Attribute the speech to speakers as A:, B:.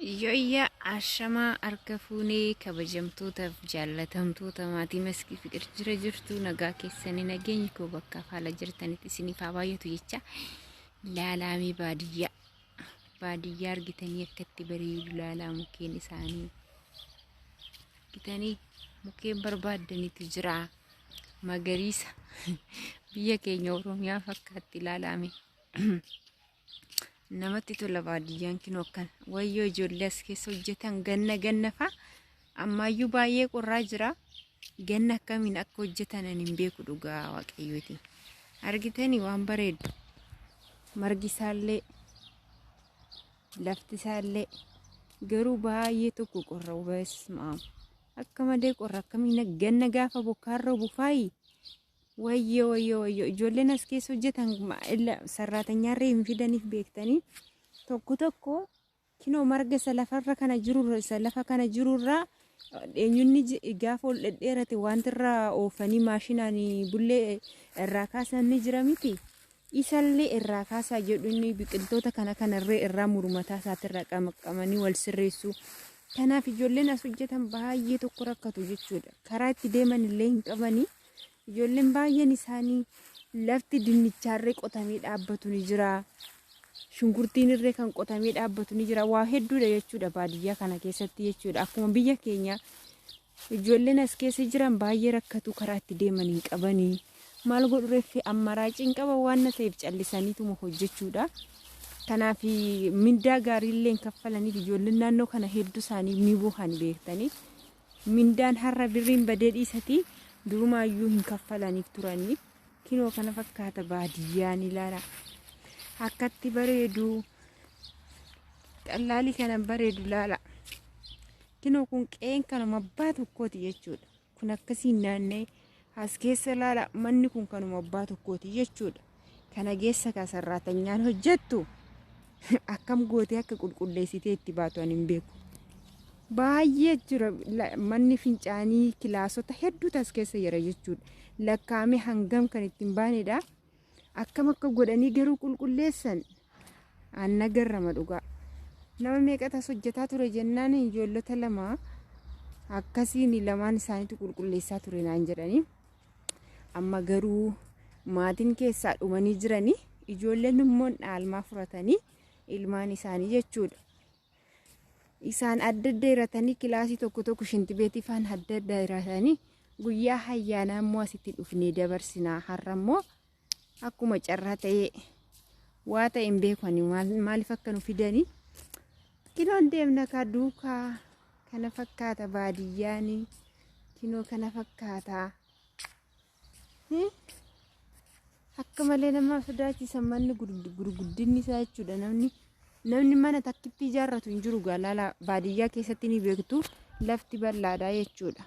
A: Yoyya ashamaa harka fuunee kabajamtootaaf jaallatamtoota maatii maskii fiqir jira jirtu nagaa keessanii nageenyi koo bakka faala jirtanitti isiniif haa baay'atu jecha laalaamii baadiyyaa argitanii akkatti bareedu laalaa mukkeen isaanii argitanii mukkeen barbaaddanitu jira magariisa biyya keenya Oromiyaa fakkaatti laalaamii namatti tola baadiyyaan kinoo kan wayyoo ijoollee as keessa hojjetan ganna fa ammayyuu baay'ee qorraa jira ganna akkamiin akka hojjetan hin beeku dhugaa waaqayyooti argitanii waan bareedu margi isaallee lafti isaallee garuu baay'ee tokko qorra ubeesmaa akka malee qorra akkamiin ganna gaafa bokkaarra bufaayi wayyo ijoolleen as keessa hojjetan sarraatanyarree hin fidaniif beektanii tokko kinoo marga salafarra kana jiru salafa kana jirurraa eenyunni gaafa ol dhedheerate wantirraa oofanii maashinaan bullee irraa kaasan ni jira miti isallee irraa kaasaa jedhunni biqiltoota kanarree irraa murmataa isaatirraa qaqqamanii wal sirreessu kanaaf ijoolleen as hojjetan baay'ee tokko rakkatu jechuudha karaa itti deeman illee hin qabanii ijoolleen baay'een isaanii lafti dinnichaarree qotamee dhaabbatu ni jira shunkurtiin irree kan qotamee dhaabbatu ni jira waa hedduudha jechuudha baadiyyaa kana keessatti jechuudha akkuma biyya keenya ijoolleen as keessa jiran baay'ee rakkatu karaa itti deeman hin qabanii maal godhureef ammaraaciin qaba waan ta'eef callisaniituma hojjechuudha kanaaf mindaa gaariillee kaffalaniif ijoolleen naannoo kana hedduu isaanii ni buuhan beektanii mindaan har'a birriin badee dhiisati durumaayyuu hin kaffalaniif turanii kinoo kana fakkaata baadiyyaan ilaala akkatti bareedu xallaalii kana bareedu laala kinoo kun qeen kanuma abbaa tokkooti jechuudha kun akkasiin naannee as keessa laala manni kun kanuma abbaa tokkooti jechuudha kana geessa ka sarraatanyaan hojjettu akkam gootee akka qulqulleessitee itti baatu ani hin beeku baay'ee jira manni fincaanii kilaasota hedduu as keessa jira jechuudha lakkaa'ame hangam kan ittiin baanedha akkam akka godhanii garuu qulqulleessan anna garrama dhugaa nama meeqatas hojjetaa ture jennaan ijoollota lama akkasiin lamaan isaaniitu qulqulleessaa ture naan jedhanii amma garuu maatiin keessaa dhumanii jiranii ijoolleen immoo dhaalmaa furatanii ilmaan isaanii jechuudha isaan adda dheeratanii kilaasii tokko shintibeetii faan adda dheeratanii guyyaa hayyaanaa immoo asitti dhufnee dabarsinaa har'ammoo akkuma carraa ta'ee waa ta'e hin beekani maaliif akka nu fidanii kinoon deemna ka duukaa kana fakkaata baadiyyaan kinoo kana fakkaata akka malee nama sodaachisan manni gurguddinni isaa jechuudha namni mana takkitti ijaarratu hin jiru galala baadiyyaa keessatti ni beektu lafti bal'aadha jechuudha